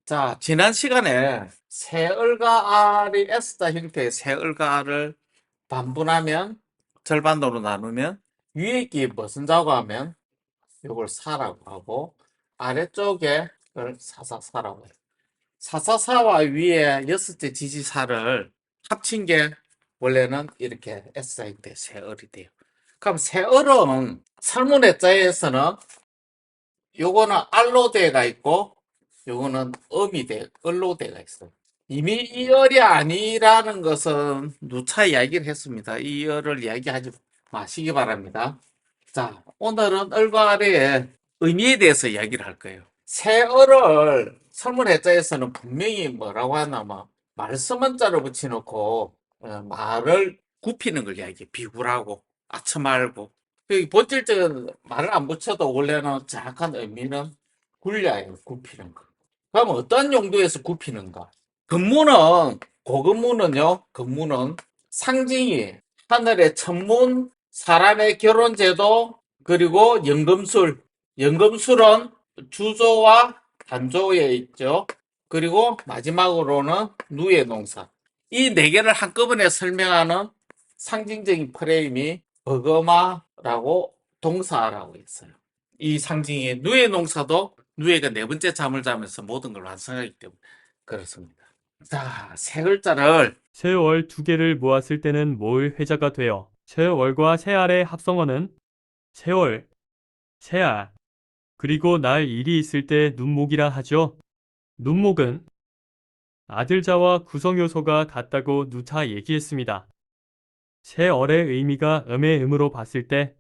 자, 지난 시간에 세을과 알이 S자 형태의 세을과 알을 반분하면 절반으로 나누면 위에 게 무슨 자고 하면 이걸 사라고 하고 아래쪽에 걸 사사사라고 해요. 사사사와 위에 여섯째 지지사를 합친 게 원래는 이렇게 S자 형태의 세을이 돼요. 그럼 세을은 설문해자에서는 요거는 알로 돼가 있고 요거는 을로 돼가 있어요. 이미 이 열이 아니라는 것은 누차 이야기를 했습니다. 이 열을 이야기하지 마시기 바랍니다. 자, 오늘은 을과 알의 의미에 대해서 이야기를 할 거예요. 새 을을 설문해자에서는 분명히 뭐라고 하냐면 말서문자를 붙여놓고 말을 굽히는 걸 이야기해. 비굴하고 아첨하고 여기 본질적인 말을 안 붙여도 원래는 정확한 의미는 굴려요. 굽히는 거. 그럼 어떤 용도에서 굽히는가? 근무는 고근무는요. 근무는 상징이 하늘의 천문, 사람의 결혼제도, 그리고 연금술은 주조와 단조에 있죠. 그리고 마지막으로는 누의 농사. 이 네 개를 한꺼번에 설명하는 상징적인 프레임이 버거마라고 동사라고 했어요. 이 상징이 누의 농사도 누에가 네 번째 잠을 자면서 모든 걸 완성하기 때문에 그렇습니다. 자, 세 글자를 세월 두 개를 모았을 때는 모을 회자가 되어 세월과 세알의 합성어는 세월, 세알, 그리고 날 일이 있을 때 눈목이라 하죠. 눈목은 아들자와 구성요소가 같다고 누차 얘기했습니다. 세월의 의미가 음의 음으로 봤을 때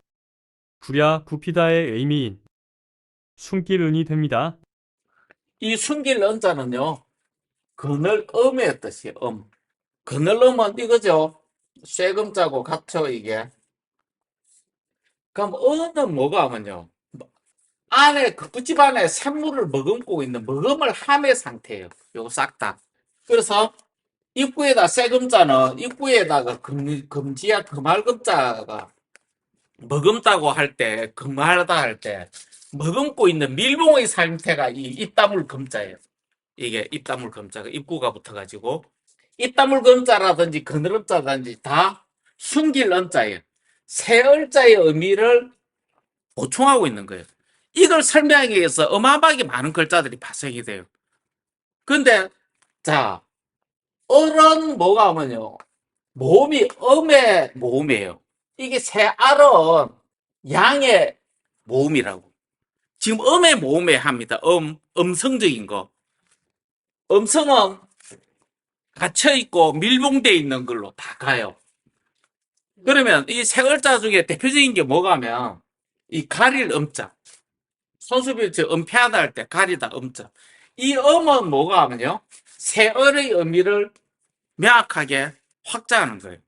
구랴 굽히다의 의미인 숨길 됩니다. 이 숨길 은자는요, 그늘 음의 뜻이에요. 그늘 음은 이거죠. 쇠금자고 같죠, 이게. 그럼 은은 뭐가 하면요, 안에 그 붓집 안에 샘물을 머금고 있는 머금을 함의 상태예요. 요거 싹 다. 그래서 입구에다 쇠금자는 입구에다가 금지야 금할금자가 머금다고 할 때, 금하다 할 때 머금고 있는 밀봉의 상태가 이 입다물 금자예요. 이게 입다물 금자가 입구가 붙어가지고 입다물 금자라든지 그늘음자라든지 다 숨길 음자예요. 새 을자의 의미를 보충하고 있는 거예요. 이걸 설명하기 위해서 어마어마하게 많은 글자들이 발생이 돼요. 근데 자, 을은 뭐가 하면요, 모음이 음의 모음이에요. 이게 새 알은 양의 모음이라고. 지금 음의 모음에 합니다. 음성적인 거. 음성은 갇혀있고 밀봉되어 있는 걸로 다 가요. 그러면 이 세 글자 중에 대표적인 게 뭐가 하면 이 가릴 음자. 손수비 은폐하다 할 때 가리다 음자. 이 음은 뭐가 하면요, 세을의 의미를 명확하게 확장하는 거예요.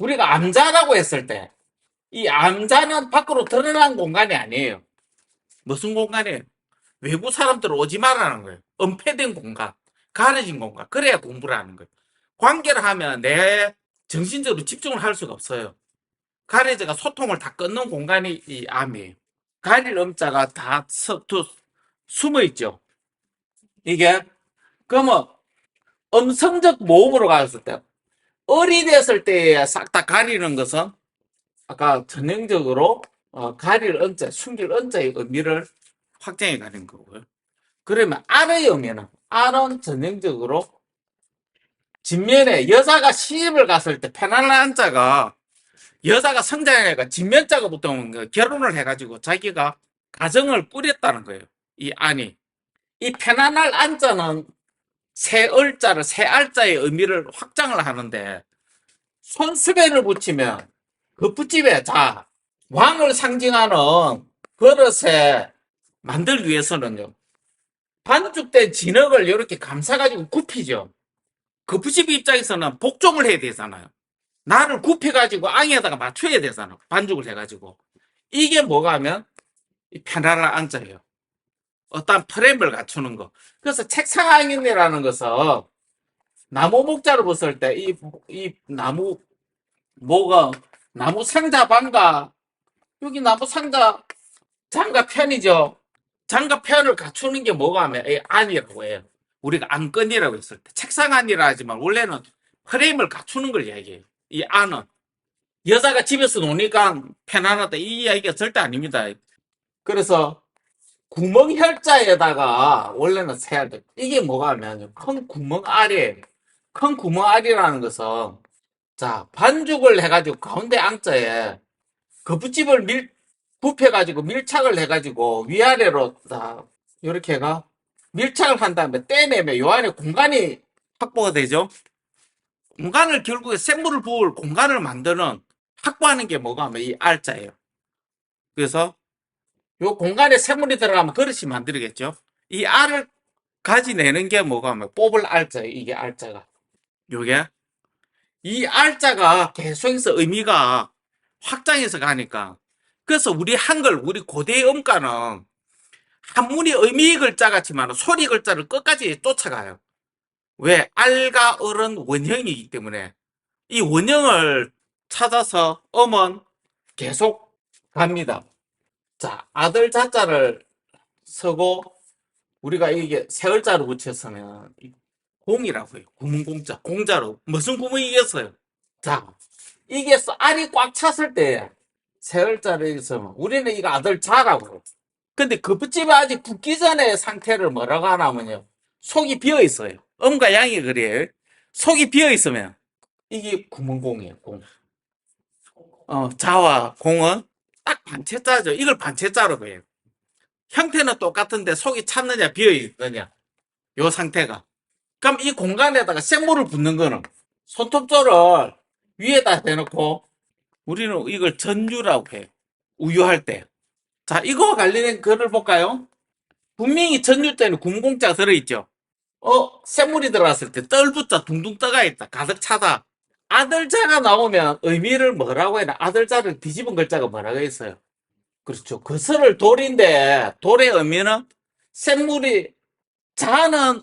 우리가 암자라고 했을 때 이 암자는 밖으로 드러난 공간이 아니에요. 무슨 공간이에요? 외부 사람들 오지 말라는 거예요. 은폐된 공간, 가려진 공간. 그래야 공부를 하는 거예요. 관계를 하면 내 정신적으로 집중을 할 수가 없어요. 가려져가 소통을 다 끊는 공간이 이 암이에요. 가릴 음자가 다 숨어 있죠. 이게 그러면 음성적 모음으로 갔을 때, 을이 됐을 때에 싹 다 가리는 것은 아까 전형적으로 가릴 은자, 숨길 은자의 의미를 확장해 가는 거고요. 그러면 알의 의미는, 알은 전형적으로 뒷면에 여자가 시집을 갔을 때 편안한 자가, 여자가 성장해가 뒷면자가 붙으면 결혼을 해가지고 자기가 가정을 꾸렸다는 거예요. 이 안이. 이 편안할 안자는 새 을자를, 새 알자의 의미를 확장을 하는데, 손수변을 붙이면 그 붓집에, 자, 왕을 상징하는 그릇에 만들기 위해서는요, 반죽된 진흙을 이렇게 감싸가지고 굽히죠. 그 붓집 입장에서는 복종을 해야 되잖아요. 나를 굽혀가지고 앙에다가 맞춰야 되잖아. 반죽을 해가지고. 이게 뭐가 하면 편안한 안자예요. 어떤 프레임을 갖추는 거. 그래서 책상앙이라는 것은 나무 목자를 봤을 때 이 나무 뭐가, 나무 상자 반가, 여기 나무 상자 장갑 편이죠. 장갑 편을 갖추는 게 뭐가 하면 이 안이라고 해요. 우리가 안건이라고 했을 때 책상 안이라 하지만 원래는 프레임을 갖추는 걸 이야기해요. 이 안은 여자가 집에서 노니까 편안하다 이 이야기가 절대 아닙니다. 그래서 구멍혈자에다가 원래는 세야 돼. 이게 뭐가 하면 큰 구멍알이에요. 큰 구멍알이라는 것은 자 반죽을 해가지고 가운데 앙자에 거푸집을 굽혀가지고 밀착을 해가지고 위아래로 다 이렇게 해가 밀착을 한 다음에 떼내면 요 안에 공간이 확보가 되죠. 공간을 결국에 샘물을 부을 공간을 만드는 확보하는 게 뭐가 하면 이 알자예요. 그래서 요 공간에 샘물이 들어가면 그릇이 만들겠죠. 이 알을 가지내는 게 뭐가 하면 뽑을 알자예요. 이게 알자가. 요게 이 알자가 계속해서 의미가 확장해서 가니까 그래서 우리 한글 우리 고대의 음가는 한문이 의미 글자 같지만 소리 글자를 끝까지 쫓아가요. 왜? 알과 을은 원형이기 때문에 이 원형을 찾아서 음은 계속 갑니다. 자, 아들 자자를 쓰고 우리가 이게 세 글자로 붙였으면 공이라고 해요. 구문공자. 공자로. 무슨 구문이겠어요? 자, 이게 알이 꽉 찼을 때 세 글자로 있으면 우리는 이거 아들 자라고 해요. 근데 그 붙집이 아직 붙기 전에 상태를 뭐라고 하냐면요. 속이 비어 있어요. 음과 양이 그래요. 속이 비어 있으면 이게 구문공이에요. 공. 자와 공은 딱 반체자죠. 이걸 반체자라고 해요. 형태는 똑같은데 속이 찼느냐 비어 있느냐. 요 상태가. 그럼 이 공간에다가 생물을 붓는 거는 손톱조를 위에다 대놓고 우리는 이걸 전유라고 해요. 우유할 때. 자, 이거와 관련된 글을 볼까요? 분명히 전유 때는 구문공자가 들어있죠. 샘물이 들어갔을 때 떨붙자 둥둥 떠가 있다. 가득 차다. 아들자가 나오면 의미를 뭐라고 해야 되나? 아들자를 뒤집은 글자가 뭐라고 했어요? 그렇죠. 거스를 돌인데 돌의 의미는 샘물이 자는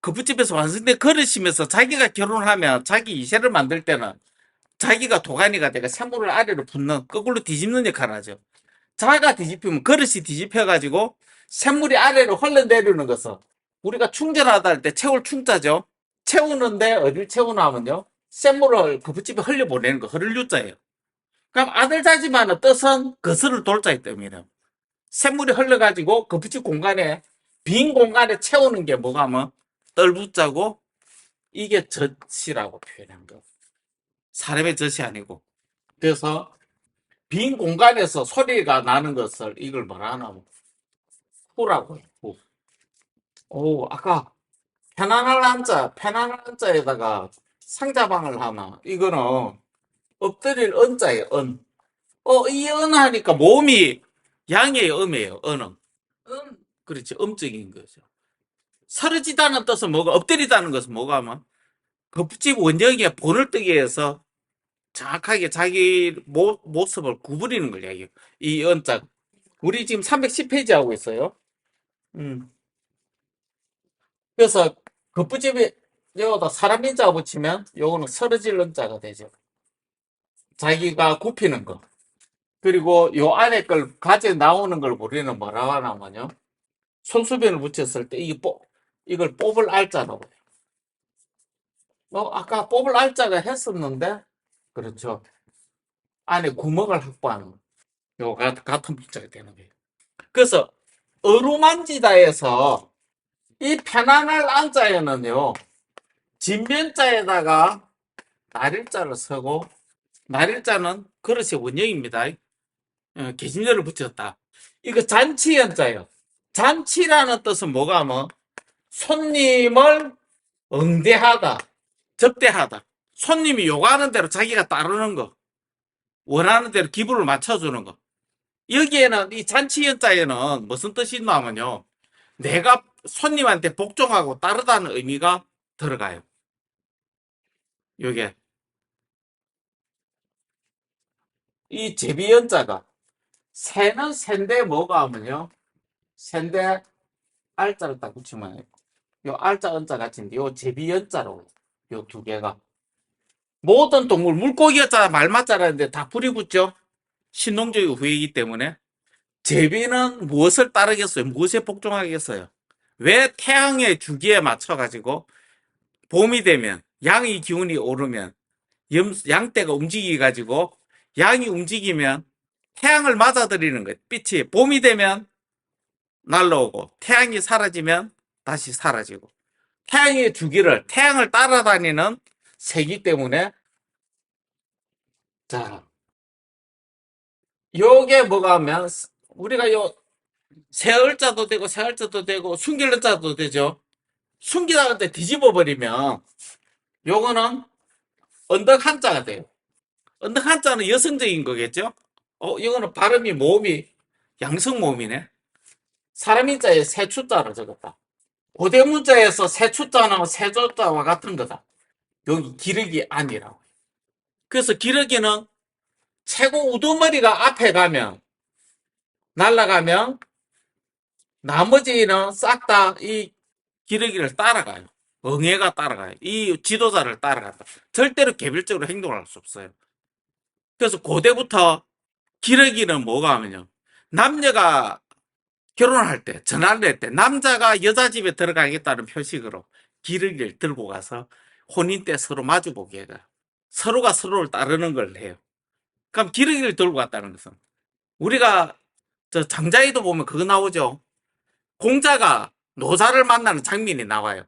거푸집에서 완성된 그릇이면서 자기가 결혼하면 자기 이세를 만들 때는 자기가 도가니가 되가 샘물을 아래로 붓는 거꾸로 뒤집는 역할을 하죠. 자가 뒤집히면 그릇이 뒤집혀가지고 샘물이 아래로 흘러내리는 것은 우리가 충전하다 할 때 채울 충자죠. 채우는데 어딜 채우나 하면요. 샘물을 거푸집에 흘려보내는 거 흐를 유자예요. 그럼 아들자지만은 뜻은 거스를 돌자이기 때문이에요. 샘물이 흘러가지고 거푸집 공간에 빈 공간에 채우는 게 뭐가 하면 떨붙자고 이게 젖이라고 표현한 거. 사람의 젖이 아니고. 그래서 빈 공간에서 소리가 나는 것을 이걸 뭐라 하냐면 후라고 해요. 후. 오, 아까 편안한 한자에다가 상자방을 하나. 이거는 엎드릴 은자예요. 은. 이 은 하니까 몸이 양의 음이에요. 은은. 그렇지. 음적인 거죠. 사르지다는 뜻은 뭐가 엎드리다는 것은 뭐가 하면 거푸집 원형의 본을 뜨기 위해서 정확하게 자기 모습을 구부리는 걸 얘기해요. 이 은자. 우리 지금 310페이지 하고 있어요. 그래서 거푸집에 여기다 사람 인자가 붙이면 요거는 서르질 은자가 되죠. 자기가 굽히는 거. 그리고 요 안에 걸 가져 나오는 걸 우리는 뭐라고 하냐면요. 손수변을 붙였을 때 이걸 뽑을 알자라고 해요. 아까 뽑을 알자가 했었는데 그렇죠. 안에 구멍을 확보하는 요 같은 문자가 되는 거예요. 그래서 어루만지다에서 이 편안할 안자에는요. 진변자에다가 날일자를 쓰고 날일자는 그릇의 원형입니다. 계집녀를 붙였다. 이거 잔치연자예요. 잔치라는 뜻은 뭐가 하면 손님을 응대하다, 접대하다. 손님이 요구하는 대로 자기가 따르는 거, 원하는 대로 기분을 맞춰주는 거. 여기에는 이 잔치연자에는 무슨 뜻이 있냐면요. 내가 손님한테 복종하고 따르다는 의미가 들어가요. 요게 이 제비연자가 새는 샌데 뭐가 하면요. 샌데 알자를 딱 붙이면 요 알자 은자 같은데 요 제비연자로 요 두 개가 모든 동물 물고기였잖아 말맞자라는데 다 불이 붙죠. 신농적인 후이기 때문에 제비는 무엇을 따르겠어요? 무엇에 복종하겠어요? 왜 태양의 주기에 맞춰가지고 봄이 되면 양의 기운이 오르면 양대가 움직이가지고 양이 움직이면 태양을 맞아들이는 거예요. 빛이 봄이 되면 날라오고 태양이 사라지면 다시 사라지고 태양의 주기를 태양을 따라다니는 새기 때문에 자 요게 뭐가 하면 우리가 요 새을자도 되고 새을자도 되고 순결을자도 되죠. 숨기다가 때 뒤집어 버리면 요거는 언덕 한자가 돼요. 언덕 한자는 여성적인 거겠죠? 이거는 발음이 모음이 양성 모음이네. 사람인자에 새추자를 적었다. 고대 문자에서 새추자는 새조자와 같은 거다. 여기 기러기 아니라고. 그래서 기러기는 최고 우두머리가 앞에 가면 날아가면 나머지는 싹 다 이 기러기를 따라가요. 응애가 따라가요. 이 지도자를 따라간다. 절대로 개별적으로 행동을 할 수 없어요. 그래서 고대부터 기러기는 뭐가 하면요. 남녀가 결혼할 때, 전화를 할 때, 남자가 여자 집에 들어가겠다는 표식으로 기러기를 들고 가서 혼인 때 서로 마주보게 해요. 서로가 서로를 따르는 걸 해요. 그럼 기러기를 들고 갔다는 것은 우리가 저 장자에도 보면 그거 나오죠. 공자가 노자를 만나는 장면이 나와요.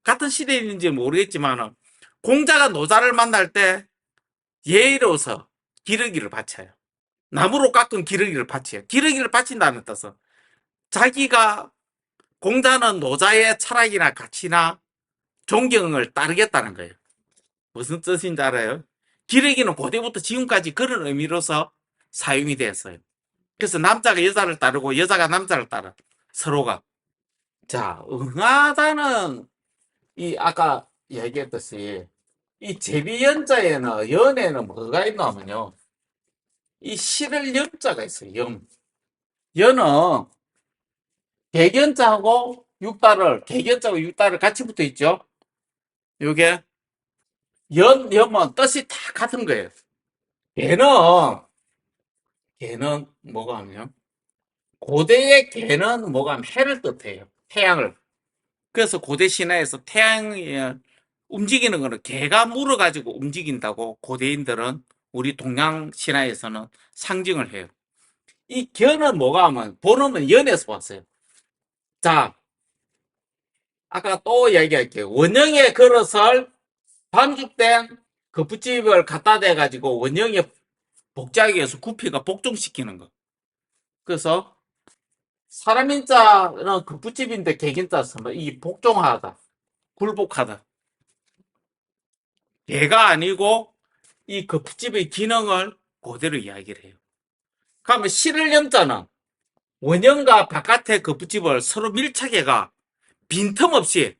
같은 시대인지 모르겠지만 공자가 노자를 만날 때 예의로서 기러기를 바쳐요. 나무로 깎은 기러기를 바쳐요. 기러기를 바친다는 뜻은 자기가 공자는 노자의 철학이나 가치나 존경을 따르겠다는 거예요. 무슨 뜻인지 알아요? 기러기는 고대부터 지금까지 그런 의미로서 사용이 되었어요. 그래서 남자가 여자를 따르고 여자가 남자를 따라 서로가 자 응하다는 이 아까 얘기했듯이 이 제비연자에는 연에는 뭐가 있냐면요 이 실을 염자가 있어요. 연은 개견자하고 개견자하고 육달을 같이 붙어 있죠. 요게 염은 뜻이 다 같은 거예요. 개는 뭐가 하면 고대의 개는 뭐가 하면 해를 뜻해요. 태양을. 그래서 고대 신화에서 태양이 움직이는 거는 개가 물어가지고 움직인다고 고대인들은 우리 동양 신화에서는 상징을 해요. 이 견은 뭐가 하면 본어는 연에서 왔어요. 자, 아까 또 얘기할게요. 원형의 그릇을 반죽된 그 붓집을 갖다 대가지고 원형의 복제하기 위해서 구피가 복종시키는 거. 그래서 사람인자는 그 붓집인데 개긴자 쓰면 이 복종하다, 굴복하다. 개가 아니고 이 그 붓집의 기능을 그대로 이야기를 해요. 그러면 실을 염자는 원형과 바깥의 그 붓집을 서로 밀착해 가 빈틈없이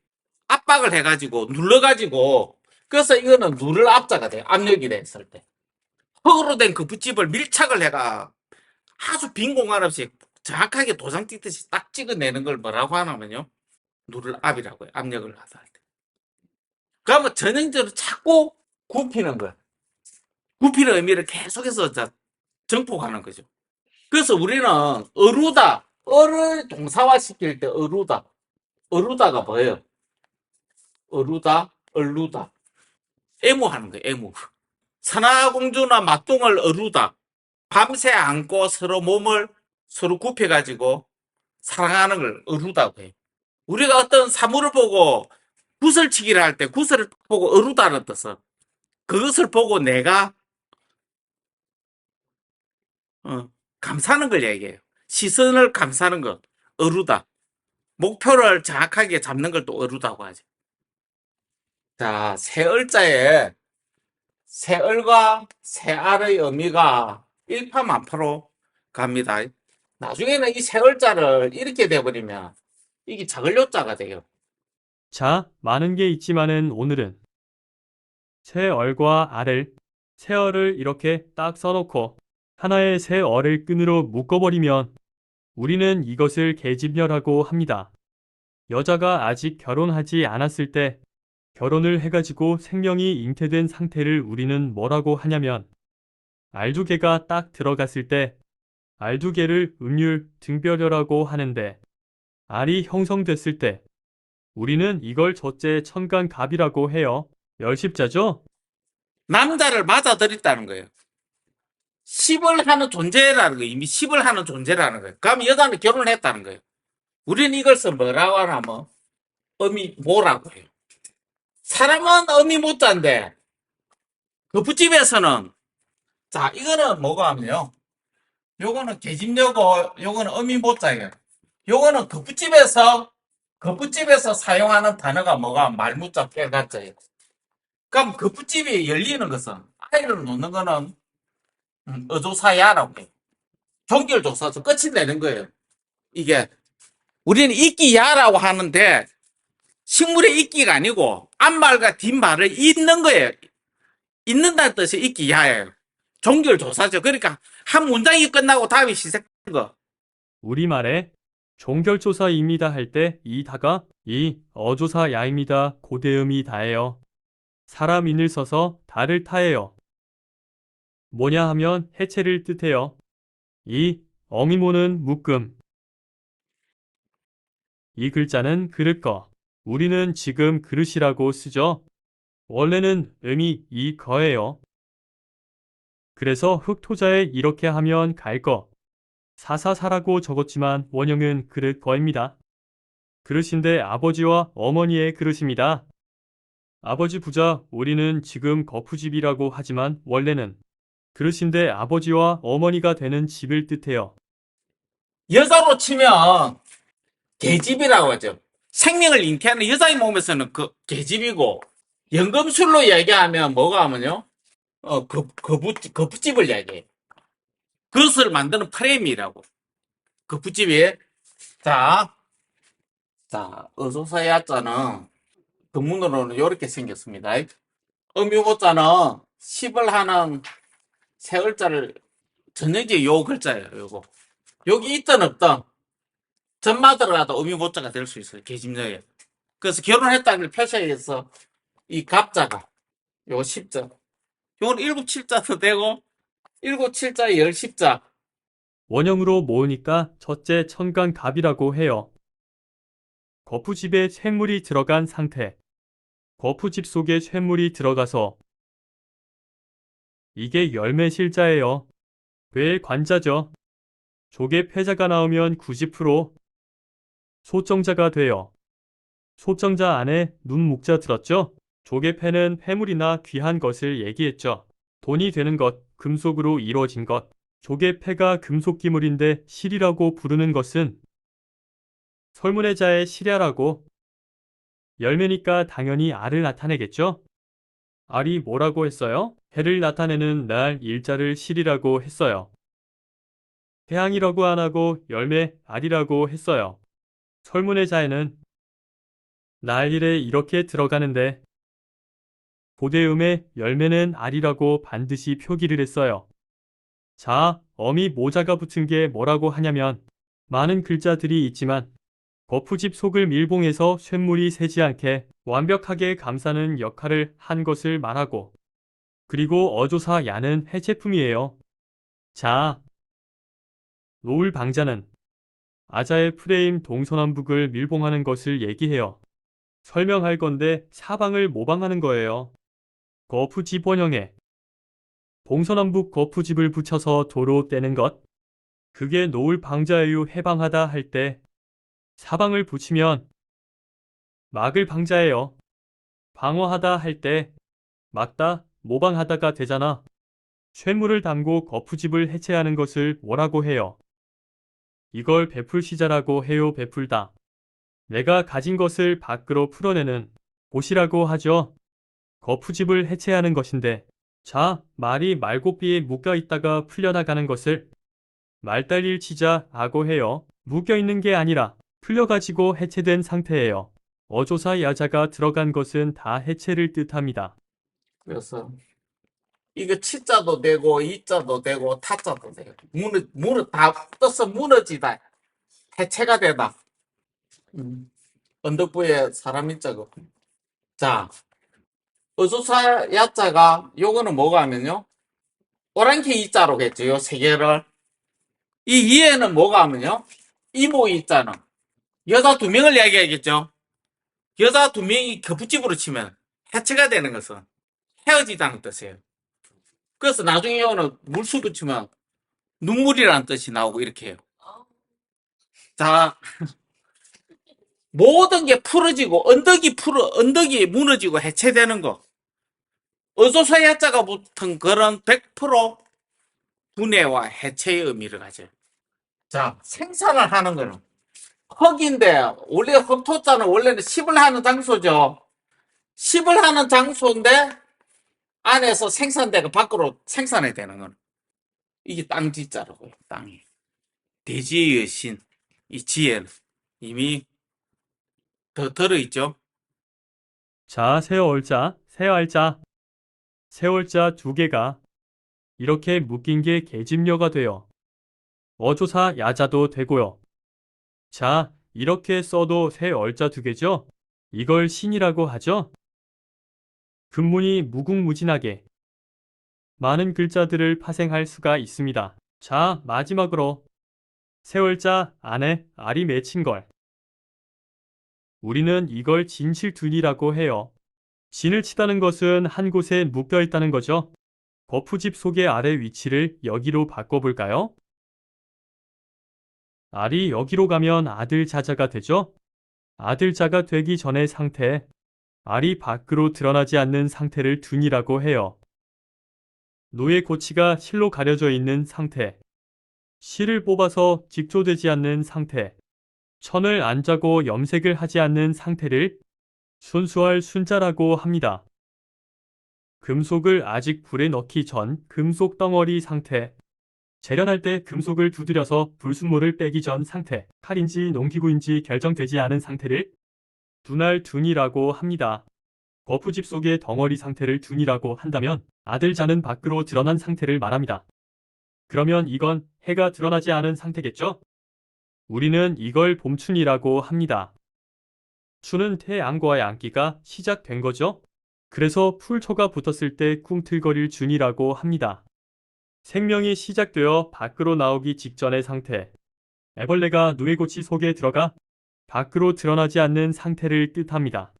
압박을 해가지고 눌러가지고 그래서 이거는 누를 압자가 돼요. 압력이 됐을 때 흙으로 된 그 붓집을 밀착을 해가 아주 빈 공간 없이 정확하게 도장 찍듯이 딱 찍어내는 걸 뭐라고 하냐면요 누를 압이라고 해요. 압력을 하다 할 때. 그러면 전형적으로 자꾸 굽히는 거예요. 굽히는 의미를 계속해서 정폭하는 거죠. 그래서 우리는 어루다 어를 동사화 시킬 때 어루다가 뭐예요? 어루다 얼루다 애무하는 거예요. 애무. 선화공주나 막둥을 어루다 밤새 안고 서로 몸을 서로 굽혀가지고 사랑하는 걸 어루다고 해요. 우리가 어떤 사물을 보고 구슬치기를 할 때 구슬을 보고 어루다는 뜻은 그것을 보고 내가 감사하는 걸 얘기해요. 시선을 감사하는 것 어루다. 목표를 정확하게 잡는 걸 또 어루다고 하죠. 자, 새얼자에 새얼과 새알의 의미가 일파만파로 갑니다. 나중에는 이 새얼자를 이렇게 돼버리면 이게 자글요자가 돼요. 자, 많은 게 있지만은 오늘은 새얼과 알을, 새얼을 이렇게 딱 써놓고 하나의 새얼을 끈으로 묶어버리면 우리는 이것을 계집녀라고 합니다. 여자가 아직 결혼하지 않았을 때 결혼을 해가지고 생명이 잉태된 상태를 우리는 뭐라고 하냐면 알두개가 딱 들어갔을 때 알두개를 음율 등별여라고 하는데 알이 형성됐을 때 우리는 이걸 첫째 천간갑이라고 해요. 열십자죠? 남자를 맞아들였다는 거예요. 10을 하는 존재라는 거예요. 이미 10을 하는 존재라는 거예요. 그럼 여자는 결혼을 했다는 거예요. 우리는 이것을 뭐라고 하냐면 어미모라고 해요. 사람은 어미모자인데 그 부집에서는 자 이거는 뭐가 하면요. 요거는 계집녀고 요거는 어미모자예요. 요거는 그 부집에서 사용하는 단어가 뭐가 말무자 빼가자예요. 그럼 그 부집이 열리는 것은 아이를 놓는 거는 어조사야라고 해요. 종결조사서 끝이 내는 거예요. 이게 우리는 이끼야라고 하는데 식물의 이끼가 아니고 앞말과 뒷말을 잇는 거예요. 잇는다는 뜻이 이끼야예요. 종결조사죠. 그러니까 한 문장이 끝나고 답이 시작된 거. 우리말에 종결조사입니다 할 때 이 다가 이 어조사 야입니다 고대음이 다예요. 사람 인을 써서 다를 타예요. 뭐냐 하면 해체를 뜻해요. 이 어미모는 묶음. 이 글자는 그릇 거. 우리는 지금 그릇이라고 쓰죠. 원래는 음이 이 거예요. 그래서 흑토자에 이렇게 하면 갈 거. 사사사라고 적었지만 원형은 그릇 거입니다. 그릇인데 아버지와 어머니의 그릇입니다. 아버지 부자, 우리는 지금 거푸집이라고 하지만 원래는 그릇인데 아버지와 어머니가 되는 집을 뜻해요. 여자로 치면 계집이라고 하죠. 생명을 잉태하는 여자의 몸에서는 그 계집이고 연금술로 얘기하면 뭐가 하면요. 거푸집을 얘기해요. 그것을 만드는 프레임이라고. 거푸집이 자, 어조사야자는 금문으로는 이렇게 생겼습니다. 음유고자는 10을 하는 세 글자를 전형적인 요 글자예요. 요거. 여기 있든 없든 전마 들어가도 음유고자가 될 수 있어요. 계집녀에. 그래서 결혼했다는 걸 표시하기 위해서 이 갑자가 요 10자. 요건 7, 7자도 되고 7, 7자에 10, 10자. 원형으로 모으니까 첫째 천간갑이라고 해요. 거푸집에 쇳물이 들어간 상태. 거푸집 속에 쇳물이 들어가서 이게 열매실자예요. 뇌의 관자죠. 조개 폐자가 나오면 90% 소정자가 돼요. 소정자 안에 눈묵자 들었죠? 조개 폐는 회물이나 귀한 것을 얘기했죠. 돈이 되는 것, 금속으로 이루어진 것. 조개 폐가 금속기물인데 실이라고 부르는 것은 설문의 자의 실야라고. 열매니까 당연히 알을 나타내겠죠? 알이 뭐라고 했어요? 해를 나타내는 날 일자를 실이라고 했어요. 태양이라고 안 하고 열매 알이라고 했어요. 설문의 자에는 날일에 이렇게 들어가는데 고대음의 열매는 알이라고 반드시 표기를 했어요. 자, 어미 모자가 붙은 게 뭐라고 하냐면 많은 글자들이 있지만 거푸집 속을 밀봉해서 쇳물이 새지 않게 완벽하게 감싸는 역할을 한 것을 말하고 그리고 어조사 야는 해체품이에요. 자, 노을 방자는 아자의 프레임 동서남북을 밀봉하는 것을 얘기해요. 설명할 건데 사방을 모방하는 거예요. 거푸집 원형에 동서남북 거푸집을 붙여서 도로 떼는 것. 그게 노을 방자예요. 해방하다 할 때 사방을 붙이면 막을 방자예요. 방어하다 할 때 막다, 모방하다가 되잖아. 쇳물을 담고 거푸집을 해체하는 것을 뭐라고 해요? 이걸 베풀시자라고 해요. 베풀다. 내가 가진 것을 밖으로 풀어내는 곳이라고 하죠. 거푸집을 해체하는 것인데 자, 말이 말고삐에 묶여 있다가 풀려나가는 것을 말달릴 치자라고 해요. 묶여 있는 게 아니라 풀려가지고 해체된 상태예요. 어조사 야자가 들어간 것은 다 해체를 뜻합니다. 그래서 이거 치자도 되고 이자도 되고 타자도 되고 다 떠서 무너지다. 해체가 되다. 언덕부에 사람 있자고. 자, 어조사 야자가 요거는 뭐가 하면요. 오랑캐 이자로 했죠. 요 세 개를. 이 위에는 뭐가 하면요. 이모 이자는 여자 두 명을 이야기하겠죠. 여자 두 명이 겹붙집으로 치면 해체가 되는 것은 헤어지자는 뜻이에요. 그래서 나중에 오는 물수로 치면 눈물이라는 뜻이 나오고 이렇게 해요. 자, 모든 게 풀어지고 언덕이 무너지고 해체되는 거. 어조사 야자가 붙은 그런 100% 분해와 해체의 의미를 가져요. 자, 생산을 하는 거는 흙인데 원래 흙토자는 원래는 습을 하는 장소죠. 습을 하는 장소인데 안에서 생산되고 밖으로 생산이 되는 거는 이게 땅지자라고요. 땅이. 대지의 신. 이 지혜는 이미 더 들어있죠. 자, 세월자, 세알자, 세월자 두 개가 이렇게 묶인 게 계집녀가 돼요. 어조사 야자도 되고요. 자, 이렇게 써도 세얼자 두 개죠? 이걸 신이라고 하죠? 금문이 무궁무진하게 많은 글자들을 파생할 수가 있습니다. 자, 마지막으로 세월자 안에 알이 맺힌 걸. 우리는 이걸 진실둔이라고 해요. 진을 치다는 것은 한 곳에 묶여 있다는 거죠. 거푸집 속의 알의 위치를 여기로 바꿔볼까요? 알이 여기로 가면 아들자자가 되죠? 아들자가 되기 전의 상태, 알이 밖으로 드러나지 않는 상태를 둔이라고 해요. 노의 고치가 실로 가려져 있는 상태, 실을 뽑아서 직조되지 않는 상태, 천을 안 짜고 염색을 하지 않는 상태를 순수할 순자라고 합니다. 금속을 아직 불에 넣기 전 금속 덩어리 상태, 재련할 때 금속을 두드려서 불순물을 빼기 전 상태, 칼인지 농기구인지 결정되지 않은 상태를 둔할 둔이라고 합니다. 거푸집 속의 덩어리 상태를 둔이라고 한다면 아들자는 밖으로 드러난 상태를 말합니다. 그러면 이건 해가 드러나지 않은 상태겠죠? 우리는 이걸 봄춘이라고 합니다. 춘은 태양과 양기가 시작된 거죠? 그래서 풀초가 붙었을 때 꿈틀거릴 준이라고 합니다. 생명이 시작되어 밖으로 나오기 직전의 상태. 애벌레가 누에고치 속에 들어가 밖으로 드러나지 않는 상태를 뜻합니다.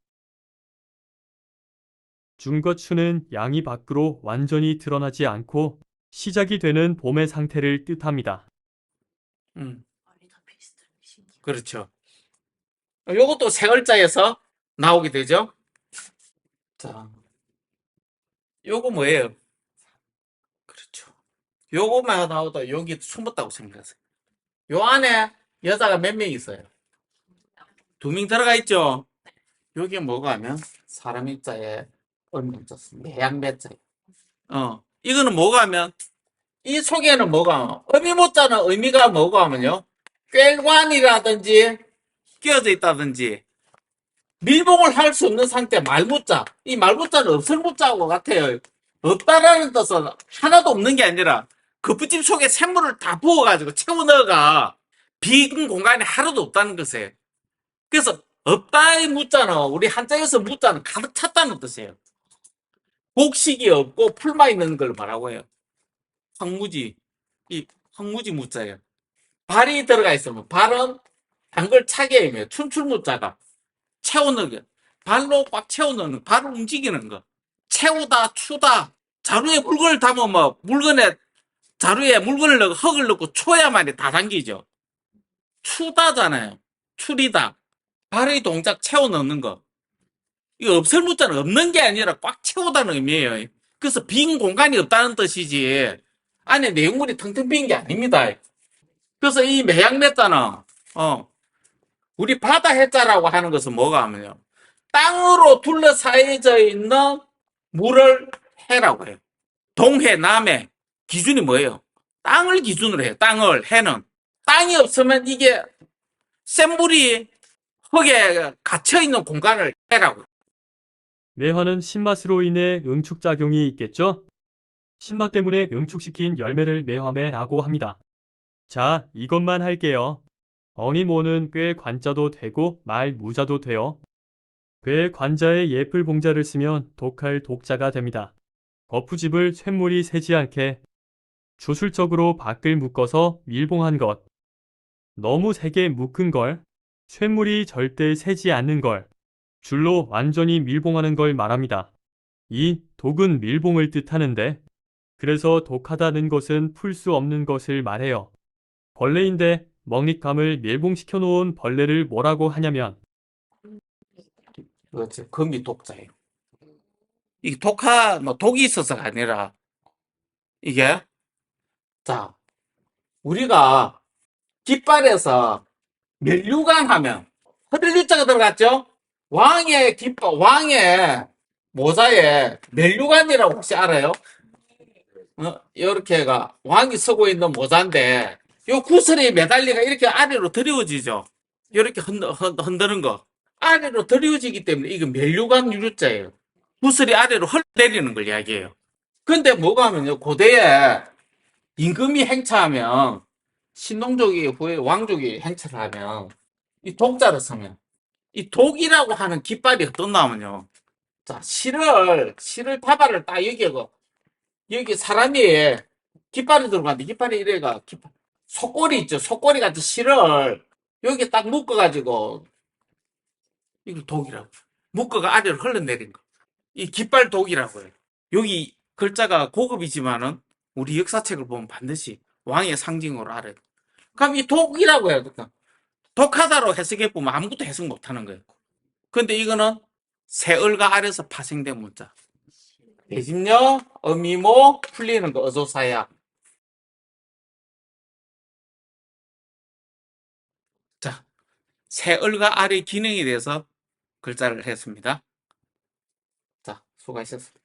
준과 추는 양이 밖으로 완전히 드러나지 않고 시작이 되는 봄의 상태를 뜻합니다. 그렇죠. 요것도 세 글자에서 나오게 되죠. 자, 요거 뭐예요? 그렇죠. 요거만 나오다 여기 숨었다고 생각하세요. 요 안에 여자가 몇 명 있어요? 두 명 들어가 있죠. 여기 뭐가 하면 사람 입자에 매양매자예요. 이거는 뭐가 하면 이 속에는 뭐가 하면 의미못자는 의미가 뭐가 하면요. 꿰관이라든지 끼어져 있다든지 밀봉을 할 수 없는 상태 말무자. 이 말무자는 없을 무자하고 같아요. 없다라는 뜻은 하나도 없는 게 아니라 그 부집 속에 샘물을 다 부어가지고 채워 넣어가 빈 공간이 하나도 없다는 것이에요. 그래서 없다의 무자는 우리 한자에서 무자는 가득 찼다는 뜻이에요. 곡식이 없고 풀만 있는 걸 말하고 해요. 황무지. 이 황무지 무자예요. 발이 들어가 있으면 발은 한글 차게 의미해요. 춘출 무자가 채워 넣는 발로 꽉 채워 넣는 발을 움직이는 거. 채우다 추다 자루에 물건을 담으면 뭐 물건에 자루에 물건을 넣고 흙을 넣고 쳐야만이 다 담기죠. 추다잖아요. 추리다. 발의 동작 채워 넣는 거. 이거 없을 무자는 없는 게 아니라 꽉 채우다는 의미예요. 그래서 빈 공간이 없다는 뜻이지 안에 내용물이 텅텅 빈 게 아닙니다. 그래서 이 매양매자는 우리 바다 해자라고 하는 것은 뭐가 하면요. 땅으로 둘러싸여져 있는 물을 해라고 해요. 동해, 남해 기준이 뭐예요? 땅을 기준으로 해요. 땅을 해는 땅이 없으면 이게 센 물이 흙에 갇혀있는 공간을 해라고. 매화는 신맛으로 인해 응축작용이 있겠죠? 신맛 때문에 응축시킨 열매를 매화매라고 합니다. 자, 이것만 할게요. 어니모는 꽤 관자도 되고 말 무자도 돼요. 꽤 관자에 예쁠 봉자를 쓰면 독할 독자가 됩니다. 거푸집을 쇳물이 새지 않게 주술적으로 밖을 묶어서 밀봉한 것. 너무 세게 묶은 걸 쇳물이 절대 새지 않는 걸, 줄로 완전히 밀봉하는 걸 말합니다. 이 독은 밀봉을 뜻하는데, 그래서 독하다는 것은 풀 수 없는 것을 말해요. 벌레인데 먹잇감을 밀봉시켜 놓은 벌레를 뭐라고 하냐면 그렇지. 금이 독자예요. 이게 뭐 독이 있어서가 아니라, 이게, 자, 우리가 깃발에서 면류관 하면, 허들유자가 들어갔죠? 왕의 모자에 면류관이라고 혹시 알아요? 이렇게가 왕이 쓰고 있는 모자인데, 요 구슬이 매달리가 이렇게 아래로 드리워지죠? 이렇게 흔드는 거. 아래로 드리워지기 때문에 이거 면류관 유류자예요. 구슬이 아래로 흘러내리는 걸 이야기해요. 근데 뭐가 하면요, 고대에 임금이 행차하면, 신동족이 후에 왕족이 행차를 하면, 이 독자를 쓰면, 이 독이라고 하는 깃발이 어떤 나오면요. 자, 실을 타발을 딱 여기 사람이 깃발이 들어가는데, 깃발이 이래가, 속꼬리 있죠? 속꼬리 같은 실을 여기 딱 묶어가지고, 이걸 독이라고. 묶어가 아래로 흘러내린 거. 이 깃발 독이라고 해요. 여기 글자가 고급이지만은, 우리 역사책을 보면 반드시 왕의 상징으로 알아요. 그럼 이 독이라고 해요. 독하다로 해석해보면 아무것도 해석 못하는 거예요. 근데 이거는 세을과 아래서 파생된 문자. 대집녀, 어미모, 풀리는 거, 어조사야. 자, 세을과 아래 기능에 대해서 글자를 했습니다. 자, 수고하셨습니다.